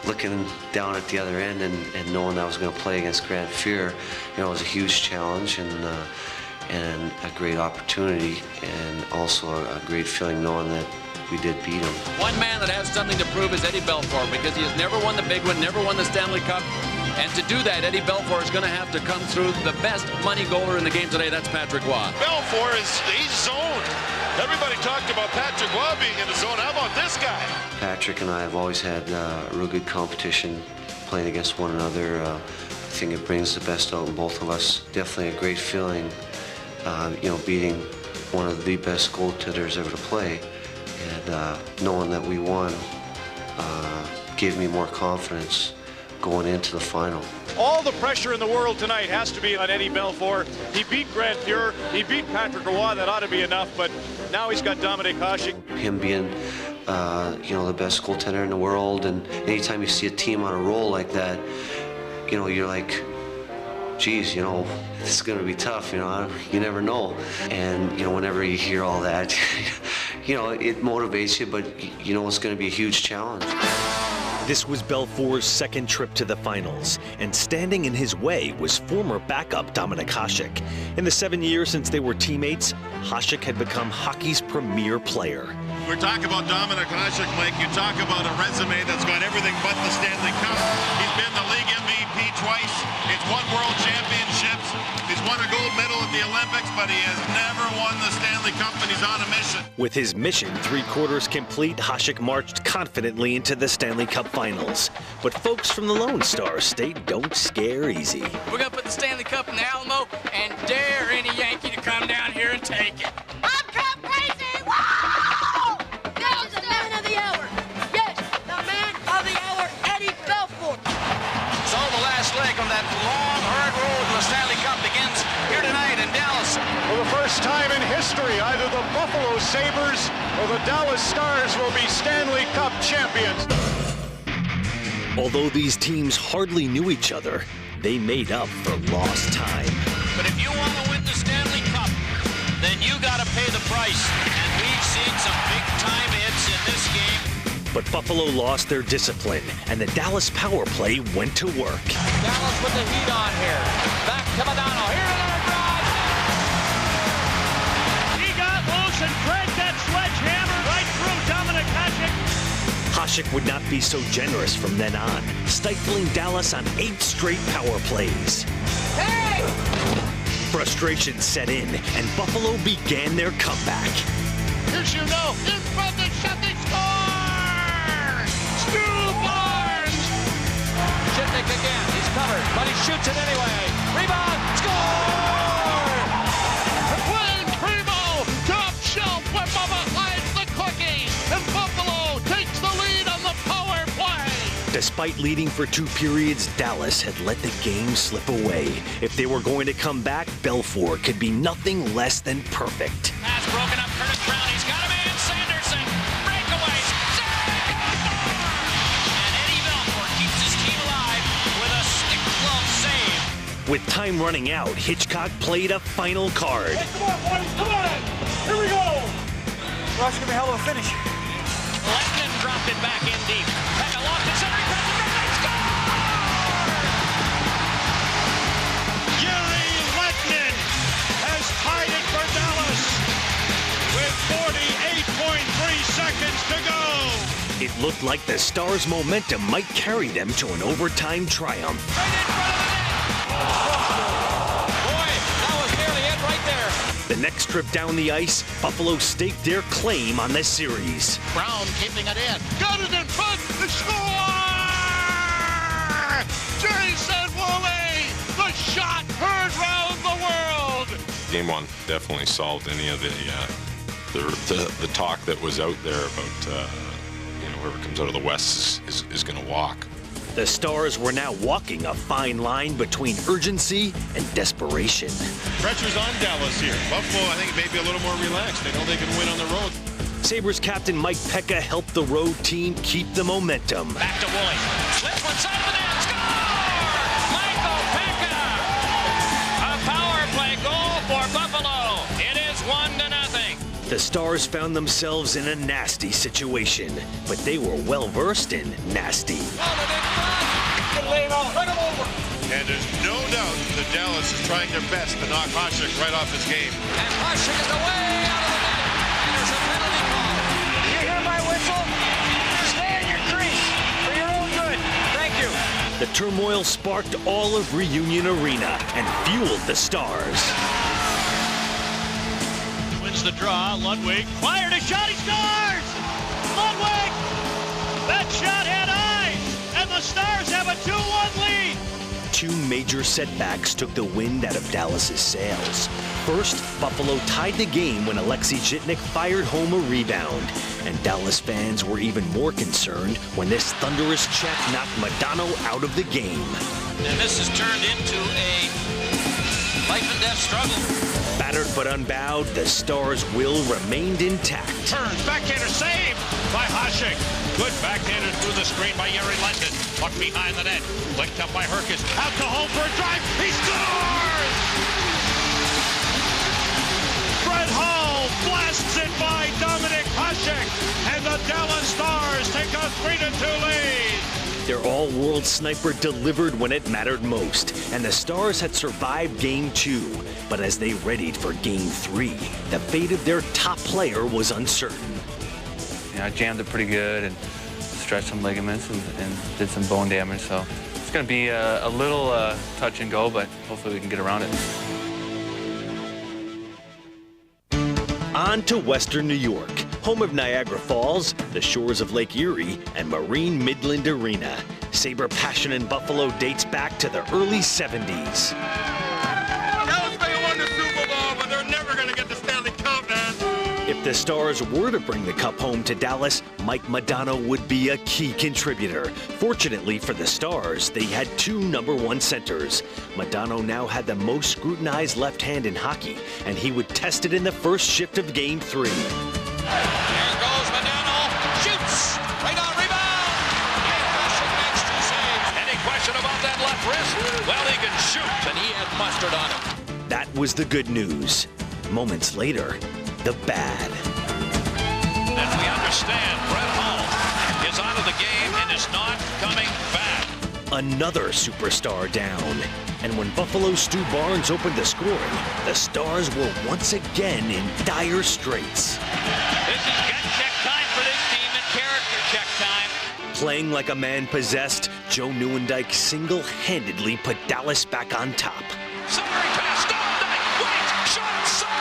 looking down at the other end and knowing I was going to play against Grant Fuhr, it was a huge challenge and a great opportunity, and also a great feeling knowing that we did beat him. One man that has something to prove is Eddie Belfour, because he has never won the big one, never won the Stanley Cup. And to do that, Eddie Belfour is going to have to come through the best money goaler in the game today. That's Patrick Roy. Belfour he's zoned. Everybody talked about Patrick Roy being in the zone. How about this guy? Patrick and I have always had real good competition playing against one another. I think it brings the best out in both of us. Definitely a great feeling, beating one of the best goaltenders ever to play. And knowing that we won gave me more confidence going into the final. All the pressure in the world tonight has to be on Eddie Belfour. He beat Grant Fuhr. He beat Patrick Roy. That ought to be enough, but now he's got Dominik Hasek. Him being, the best goaltender in the world, and anytime you see a team on a roll like that, you're like, geez, this is going to be tough, you never know. And, whenever you hear all that, it motivates you, but it's going to be a huge challenge. This was Belfour's second trip to the finals, and standing in his way was former backup Dominik Hasek. In the 7 years since they were teammates, Hasek had become hockey's premier player. We're talking about Dominik Hasek, Mike. You talk about a resume that's got everything but the Stanley Cup. He's been the league MVP twice. He's won world championships. He's won a gold medal at the Olympics, but he has never won the Stanley Cup, and he's on a mission. With his mission three-quarters complete, Hasek marched confidently into the Stanley Cup Finals. But folks from the Lone Star State don't scare easy. We're going to put the Stanley Cup in the Alamo and dare any Yankee to come down here and take it. I'm Cup crazy! Wow! That is the man of the hour. Yes, the man of the hour, Eddie Belfour. So the last leg on that long, hard road to the Stanley Cup begins here tonight in Dallas. For the first time in history, either the Buffalo Sabres or the Dallas Stars will be Stanley Cup champions. Although these teams hardly knew each other, they made up for lost time. But if you want to win the Stanley Cup, then you got to pay the price. And we've seen some big-time hits in this game. But Buffalo lost their discipline, and the Dallas power play went to work. Dallas with the heat on here. Back to Modano. Here another drive. He got loose and dragged that sledgehammer right through Dominik Hasek. Hasek would not be so generous from then on, stifling Dallas on 8 straight power plays. Hey! Frustration set in, and Buffalo began their comeback. Here's in front of the shot, they score! Stu Barnes! Shipnick again. He's covered, but he shoots it anyway. Rebound. Score! Wayne Primo, top shelf with behind the cookie, and Buffalo takes the lead on the power play. Despite leading for 2 periods, Dallas had let the game slip away. If they were going to come back, Belfour could be nothing less than perfect. Pass broken up. Curtis Brown. He's got a man. Sanderson. Breakaways. And Eddie Belfour keeps his team alive with a stick glove save. With time running out, Hitchcock played a final card. Hey, come on, boys. Come on. Here we go. Rush gonna be a hell of a finish. Lehman dropped it back in deep. Pekka locked it center. He score! Yuri Lehman has tied it for Dallas with 48.3 seconds to go. It looked like the Stars' momentum might carry them to an overtime triumph. Right in front of the net. Boy, that was nearly it right there. The next trip down the ice, Buffalo staked their claim on the series. Brown keeping it in. Got it in front. The score! Jason Woolley, the shot heard round the world. Game 1 definitely solved any of the talk that was out there about whoever comes out of the West is going to walk. The Stars were now walking a fine line between urgency and desperation. Pressure's on Dallas here. Buffalo, I think, may be a little more relaxed. They know they can win on the road. Sabres captain Mike Pekka helped the road team keep the momentum. Back to Woolley. Slips one side of the net. Score! Michael Pekka! A power play goal for Buffalo. It is 1-0. The Stars found themselves in a nasty situation, but they were well-versed in nasty. And there's no doubt that Dallas is trying their best to knock Hasek right off his game. And Hasek is away out of the net. And there's a penalty call. You hear my whistle? Stay in your crease for your own good. Thank you. The turmoil sparked all of Reunion Arena and fueled the Stars. Wins the draw. Ludwig fired a shot. He scores! Ludwig! That shot had eyes, and the Stars have a 2-1 lead. Two major setbacks took the wind out of Dallas's sails. First, Buffalo tied the game when Alexei Zhitnik fired home a rebound. And Dallas fans were even more concerned when this thunderous check knocked Modano out of the game. And this has turned into a life and death struggle. Battered but unbowed, the Stars' will remained intact. Turns, backhander saved by Hasek. Good backhander through the screen by Jere Lehtinen. Puck behind the net. Licked up by Herkes. Out to home for a drive. He scores! Brett Hull blasts it by Dominik Hasek. And the Dallas Stars take a 3-2 lead. Their all-world sniper delivered when it mattered most, and the Stars had survived Game 2. But as they readied for Game 3, the fate of their top player was uncertain. I jammed it pretty good and stretched some ligaments and did some bone damage, so it's going to be a little touch and go, but hopefully we can get around it. On to Western New York, home of Niagara Falls, the shores of Lake Erie, and Marine Midland Arena. Sabre passion in Buffalo dates back to the early 70s. Dallas may have won the Super Bowl, but they're never going to get the Stanley Cup, man. If the Stars were to bring the cup home to Dallas, Mike Modano would be a key contributor. Fortunately for the Stars, they had two #1 centers. Modano now had the most scrutinized left hand in hockey, and he would test it in the first shift of Game 3. Here goes Modano. Shoots. Right on rebound. And Hasek makes 2 saves. Any question about that left wrist? Well, he can shoot, and he had mustard on him. That was the good news. Moments later, the bad. And we understand Brett Hull is out of the game and is not coming back. Another superstar down. And when Buffalo Stu Barnes opened the scoring, the Stars were once again in dire straits. This is gut check time for this team and character check time. Playing like a man possessed, Joe Nieuwendyk single-handedly put Dallas back on top. Centering pass, Nieuwendyk, wait, shot, score!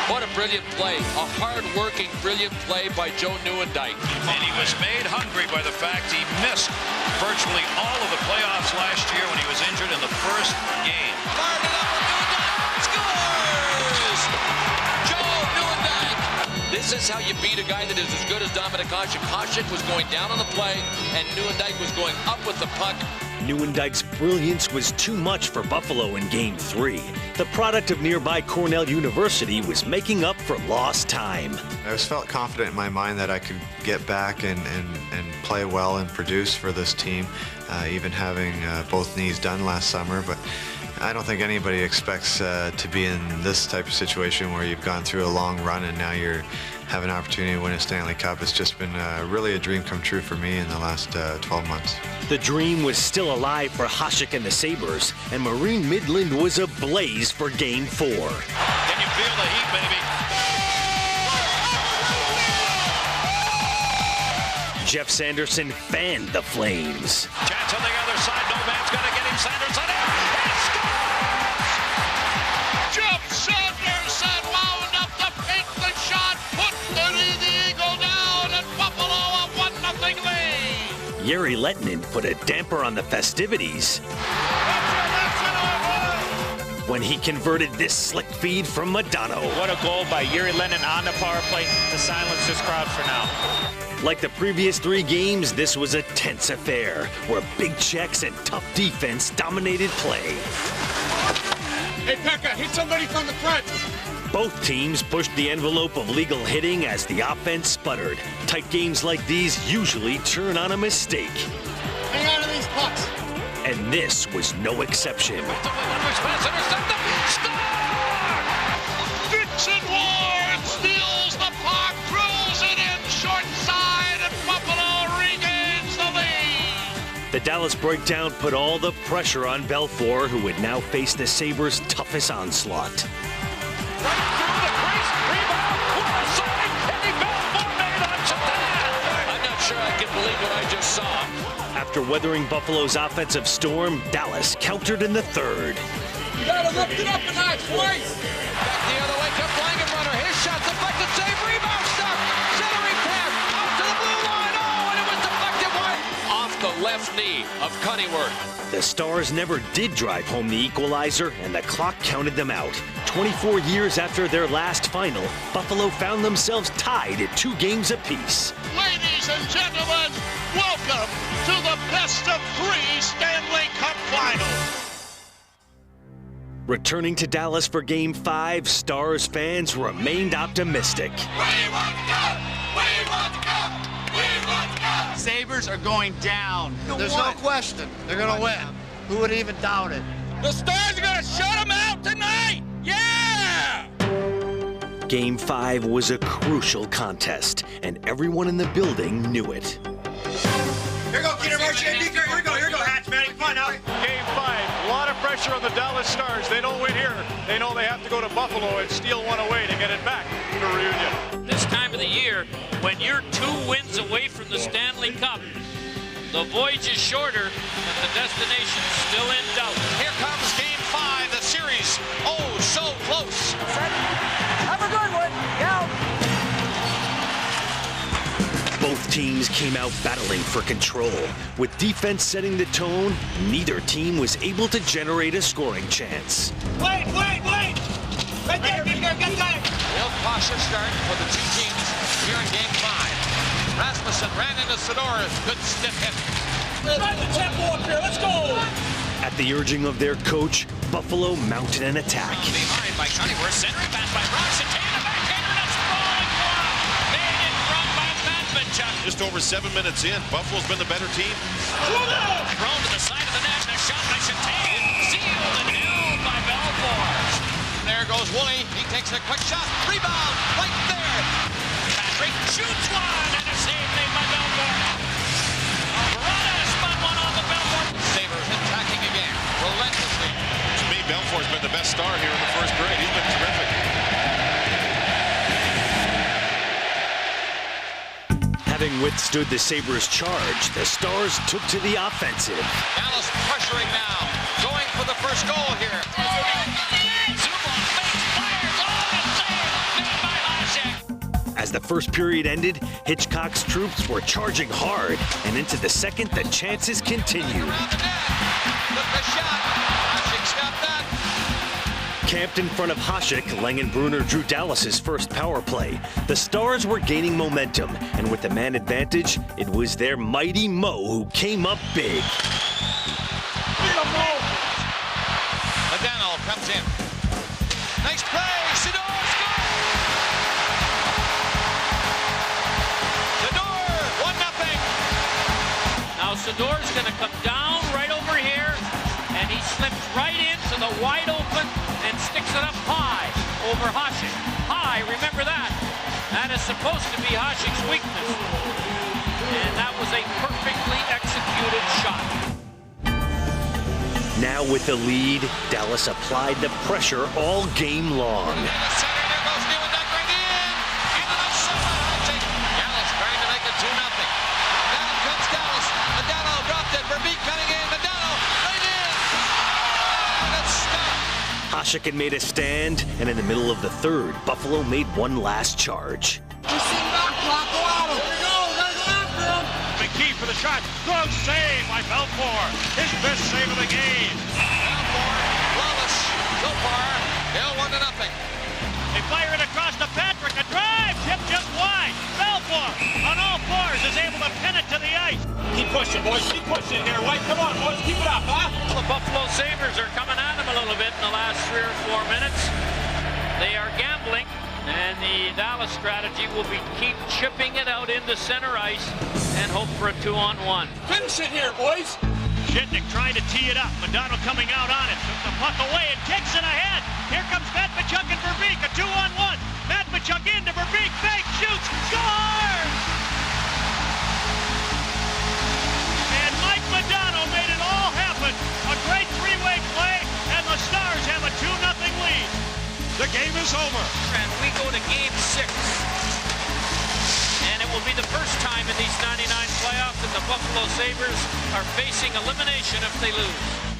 What a brilliant play. A hard-working, brilliant play by Joe Nieuwendyk. And he was made hungry by the fact he missed virtually all of the playoffs last year when he was injured in the first game. Fired it up with Nieuwendyk. Scores! Joe Nieuwendyk. This is how you beat a guy that is as good as Dominik Hasek. Hasek was going down on the play, and Nieuwendyk was going up with the puck. Nieuwendyk's brilliance was too much for Buffalo in Game 3. The product of nearby Cornell University was making up for lost time. I just felt confident in my mind that I could get back and play well and produce for this team, even having both knees done last summer. But I don't think anybody expects to be in this type of situation where you've gone through a long run and now you have an opportunity to win a Stanley Cup. It's just been really a dream come true for me in the last 12 months. The dream was still alive for Hasek and the Sabres, and Marine Midland was ablaze for Game 4. Can you feel the heat, baby? Jeff Sanderson fanned the flames. Chance on the other side. No man's going to get him. Sanderson in. He scores! Jeff Sanderson wound up the Pinkley shot. Put the Eagle down, and Buffalo a 1-0 lead. Jere Lehtinen put a damper on the festivities when he converted this slick feed from Modano. What a goal by Jere Lehtinen on the power play to silence this crowd for now. Like the previous 3 games, this was a tense affair where big checks and tough defense dominated play. Hey, Pekka, hit somebody from the front. Both teams pushed the envelope of legal hitting as the offense sputtered. Tight games like these usually turn on a mistake. Hang on to these pucks. And this was no exception. Good Jackson Ward steals the puck, drills it in short side, and Buffalo regains the lead. The Dallas breakdown put all the pressure on Belfour, who would now face the Sabres' toughest onslaught. After weathering Buffalo's offensive storm, Dallas countered in the third. You gotta lift it up a notch, boys! Back the other way, kept flying runner. His shot deflected, save, rebound, stop! Centering pass, out to the blue line, oh, and it was deflected wide! Off the left knee of Cunningham. The Stars never did drive home the equalizer, and the clock counted them out. 24 years after their last final, Buffalo found themselves tied at 2 games apiece. Ladies and gentlemen, welcome to the best of 3 Stanley Cup Finals. Returning to Dallas for Game 5, Stars fans remained optimistic. We want to go! We want to go! We want to go! Sabres are going down. There's no question. They're going to win. Who would even doubt it? The Stars are going to shut them out tonight! Yeah! Game 5 was a crucial contest, and everyone in the building knew it. Here go, Peter Marchand. Here we go, Hatch, man. Come on now. Game 5, a lot of pressure on the Dallas Stars. They don't win here. They know they have to go to Buffalo and steal one away to get it back to Reunion. This time of the year, when you're 2 wins away from the Stanley Cup, the voyage is shorter, but the destination's still in doubt. Here comes Game 5, the series. Oh, so close. Have a good one. Go. Both teams came out battling for control. With defense setting the tone, neither team was able to generate a scoring chance. Wait! Right there, get that! Real cautious start for the 2 teams here in Game 5. Rasmussen ran into Sador. Good stiff hit. Try the tempo up here. Let's go! At the urging of their coach, Buffalo mounted an attack. Behind by Cunningham, centering back by Ross, and taking a backhander, and it's falling for him. Made in front by Matvichuk. Just over 7 minutes in, Buffalo's been the better team. Thrown to the side of the net, and a shot by Chattain. Sealed and held by Belfour. There goes Woolley. He takes a quick shot. Rebound right there. Patrick shoots one, and a save made by Belfour. Alvarado spun one off of Belfour. Sabres attacking again, relentlessly. To me, Belfour's been the best star here in the first period. He's been terrific. Having withstood the Sabres' charge, the Stars took to the offensive. Dallas pressuring now, going for the first goal here. As the first period ended, Hitchcock's troops were charging hard, and into the second, the chances continued. Camped in front of Hasek, Langenbrunner drew Dallas's first power play. The Stars were gaining momentum, and with the man advantage, it was their mighty Mo who came up big. Adano comes in. Nice play. Sador scores. Sador, 1-0. Now Sador's going to come down right over here, and he slips right into the wide open and sticks it up high over Hasek. High, remember that. That is supposed to be Hasek's weakness. And that was a perfectly executed shot. Now with the lead, Dallas applied the pressure all game long. Dallas trying to make it 2-0. Down comes Dallas. Adano dropped it. Verbeek cutting in. Adano right in. And it's stopped. Hasek had made a stand, and in the middle of the third, Buffalo made one last charge. You're sitting back, Clock. Go at him. Here we go. Gotta go after him. McKee for the shot. Glove save by Belfour. His best save of the game. Belfour, flawless so far. Still 1-0. They fire it across to Patrick. A drive. Tip just wide. Belfour on all fours is able to pin it to the ice. Keep pushing, boys. Keep pushing here. White, come on, boys. Keep it up, huh? The Buffalo Sabres are coming at him a little bit in the last 3 or 4 minutes. They are gambling, and the Dallas strategy will be keep chipping it out into center ice and hope for a 2-on-1. Finish it here, boys. Chitnik trying to tee it up. Modano coming out on it. Took the puck away and kicks it ahead. Here comes Matvichuk and Verbeek. A 2-on-1. Matvichuk into Verbeek. Fake, shoots, scores! And Mike Modano made it all happen. A great three-way play, and the Stars have a 2-0 lead. The game is over. And we go to game 6. And it will be the first time in these 99 playoffs that the Buffalo Sabres are facing elimination if they lose.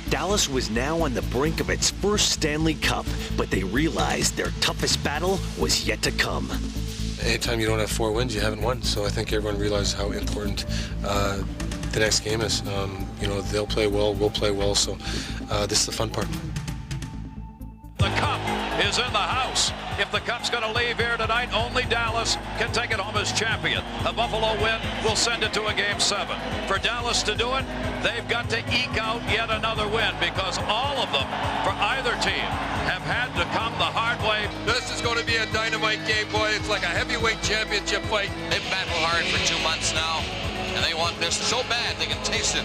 Dallas was now on the brink of its first Stanley Cup, but they realized their toughest battle was yet to come. Anytime you don't have 4 wins, you haven't won. So I think everyone realized how important the next game is. You know, they'll play well, we'll play well, so this is the fun part. The cup is in the house. If the cup's going to leave here tonight, only Dallas can take it home as champion. A Buffalo win will send it to a game 7. For Dallas to do it, they've got to eke out yet another win, because all of them, for either team, have had to come the hard way. This is going to be a dynamite game, boy. It's like a heavyweight championship fight. They've battled hard for 2 months now, and they want this so bad they can taste it.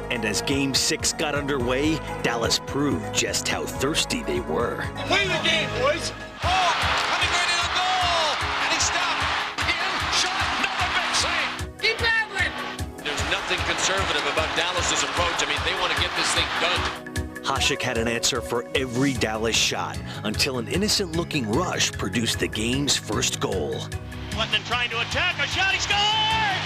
And as Game 6 got underway, Dallas proved just how thirsty they were. Play the game, boys. Oh, coming right in a goal, and he stopped. In, shot, another big save. Keep battling. There's nothing conservative about Dallas's approach. I mean, they want to get this thing done. Hasek had an answer for every Dallas shot until an innocent-looking rush produced the game's first goal. Clinton trying to attack, a shot, he scores!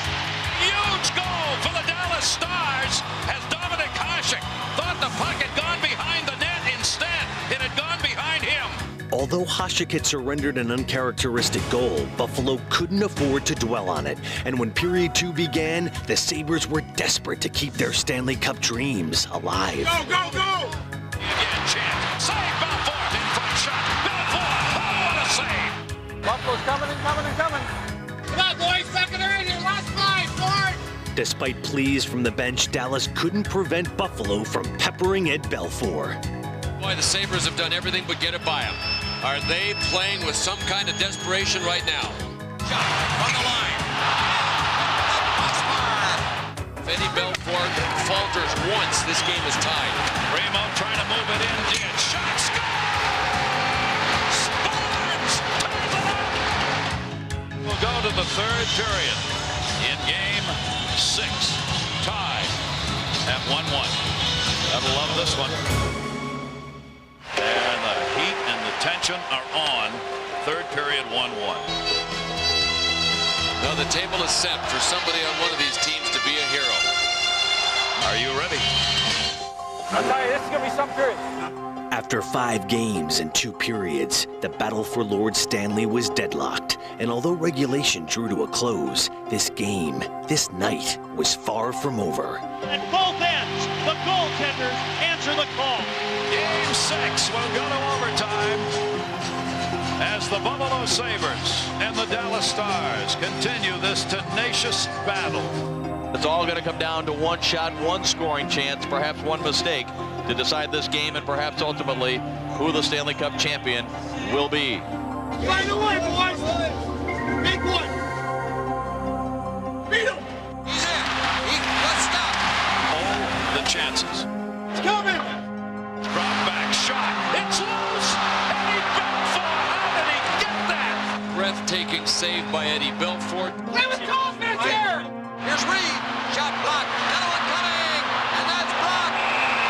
Huge goal for the Dallas Stars as Dominic Hasek thought the puck had gone behind the net. Instead, it had gone behind him. Although Hasek had surrendered an uncharacteristic goal, Buffalo couldn't afford to dwell on it. And when Period 2 began, the Sabres were desperate to keep their Stanley Cup dreams alive. Go, go, go! Again, chance. Save Belfort. In front shot. Belfort. Oh, what a save. Buffalo's coming and coming and coming. Come on, boys, back in the right here. Last 5, forward. Despite pleas from the bench, Dallas couldn't prevent Buffalo from peppering Ed Belfour. Boy, the Sabres have done everything but get it by him. Are they playing with some kind of desperation right now? Shot on the line. If Eddie Belfort falters once, this game is tied. Remo trying to move it in. Dean shot, scores! Barnes ties it up! We'll go to the third period in game 6. Tied at 1-1. Gotta love this one. And the heat and the tension are on. Third period, 1-1. Now the table is set for somebody on one of these teams to be a hero. Are you ready? I'll tell you, this is going to be some period. After 5 games and 2 periods, the battle for Lord Stanley was deadlocked. And although regulation drew to a close, this game, this night, was far from over. At both ends, the goaltenders answer the call. Game 6 will go to overtime as the Buffalo Sabres and the Dallas Stars continue this tenacious battle. It's all going to come down to one shot, one scoring chance, perhaps one mistake to decide this game and perhaps ultimately who the Stanley Cup champion will be. Find a way, boys! Big one! Beat him! He's in. Let's stop. Oh, the chances. It's coming! Drop back shot. It's loose. Eddie Belfort. How did he get that? Breathtaking save by Eddie Belfort. Play with confidence here! Here's Reed. Shot blocked. Another one coming. And that's blocked.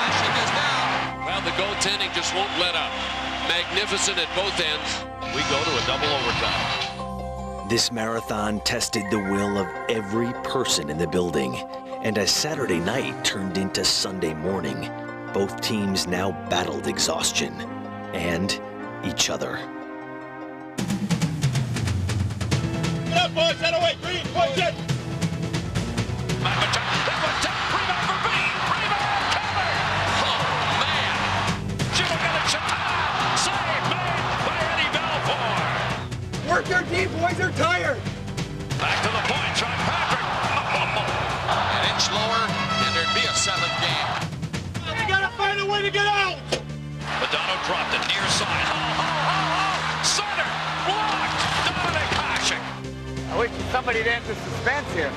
Hasek is down. Well, the goaltending just won't let up. Magnificent at both ends. We go to a double overtime. This marathon tested the will of every person in the building. And as Saturday night turned into Sunday morning, both teams now battled exhaustion and each other. Get up, boys! Head away! Green! Punch it! Work your team, boys are tired! Back to the point, John Patrick. An inch lower, and there'd be a 7th game. You gotta find a way to get out! Modano dropped it near side. Center! Blocked! Dominic Hasek. I wish somebody'd end the suspense here.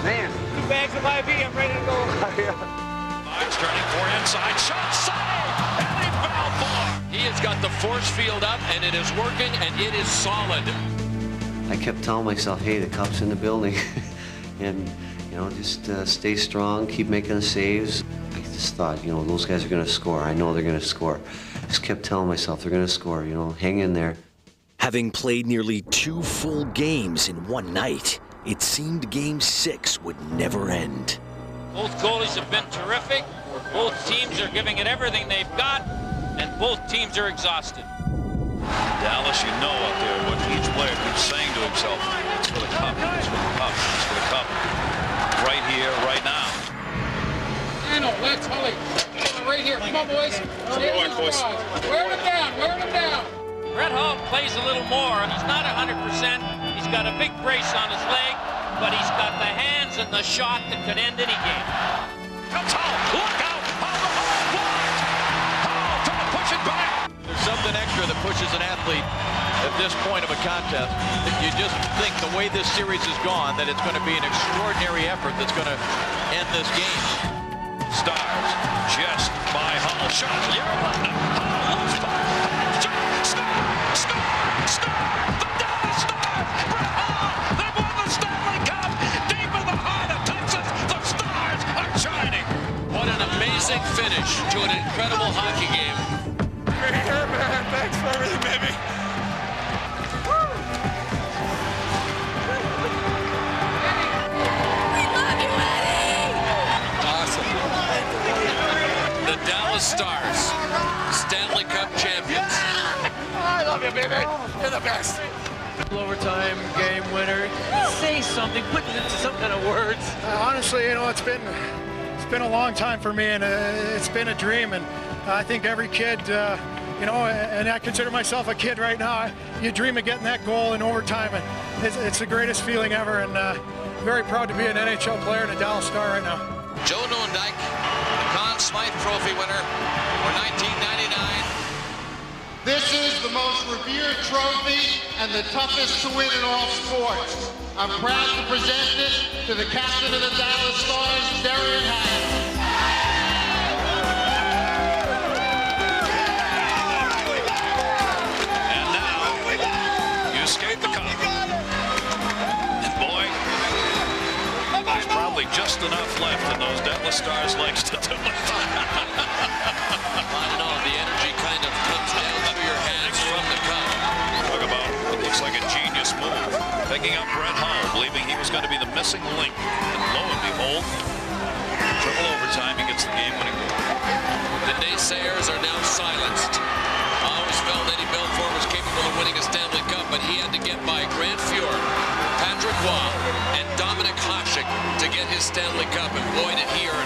Man. 2 bags of IV, I'm ready to go. turning for inside. Shot saved! Eddie Balfour! He has got the force field up, and it is working, and it is solid. I kept telling myself, hey, the Cup's in the building. And, you know, just stay strong, keep making the saves. I just thought, you know, those guys are going to score. I know they're going to score. I just kept telling myself they're going to score, you know, hang in there. Having played nearly 2 full games in one night, it seemed Game 6 would never end. Both goalies have been terrific. Both teams are giving it everything they've got, and both teams are exhausted. Dallas, you know out there what each player keeps saying to himself. It's for the Cup, it's for the Cup, it's for the Cup. Right here, right now. Let's Holly. Right here. Come on, boys. Stay on the boys. Wear them down. Wear them down. Brett Hull plays a little more. He's not 100%. He's got a big brace on his leg, but he's got the hands and the shot that could end any game. Comes Hull. Look out. Hull blocked. Hull trying to push it back. There's something extra that pushes an athlete at this point of a contest. You just think the way this series has gone that it's going to be an extraordinary effort that's going to end this game. Stars just by Hull. Shot. Hull lost puck. Score. The Dallas Stars. Brett Hull. They won the Stanley Cup. Deep in the heart of Texas, the Stars are shining. What an amazing finish to an incredible hockey game. Great here, man. Thanks for everything, baby. The Dallas Stars, Stanley Cup Champions. I love you, baby. You're the best. Overtime game winner. Say something. Put it into some kind of words. Honestly, you know, it's been a long time for me, and it's been a dream. And I think every kid, you know, and I consider myself a kid right now. You dream of getting that goal in overtime, and it's the greatest feeling ever. And very proud to be an NHL player and a Dallas Star right now. Joe Nordijk, the Conn Smythe Trophy winner for 1999. This is the most revered trophy and the toughest to win in all sports. I'm proud to present it to the captain of the Dallas Stars, Darian Hatt. And now, you skate the Cup. And boy, there's probably just enough left in those Dallas Stars legs to do it. I don't know, the energy kind of comes down through your hands from the cup. Talk about what looks like a genius move. Picking up Brett Hull, believing he was going to be the missing link. And lo and behold, triple overtime, he gets the game-winning goal. The naysayers are now silenced. I always felt Eddie Balfour was capable of winning a Stanley Cup, but he had to get by Grant Fuhr, Patrick Waugh, and Dominic Hasek to get his Stanley Cup, and boy, did he earn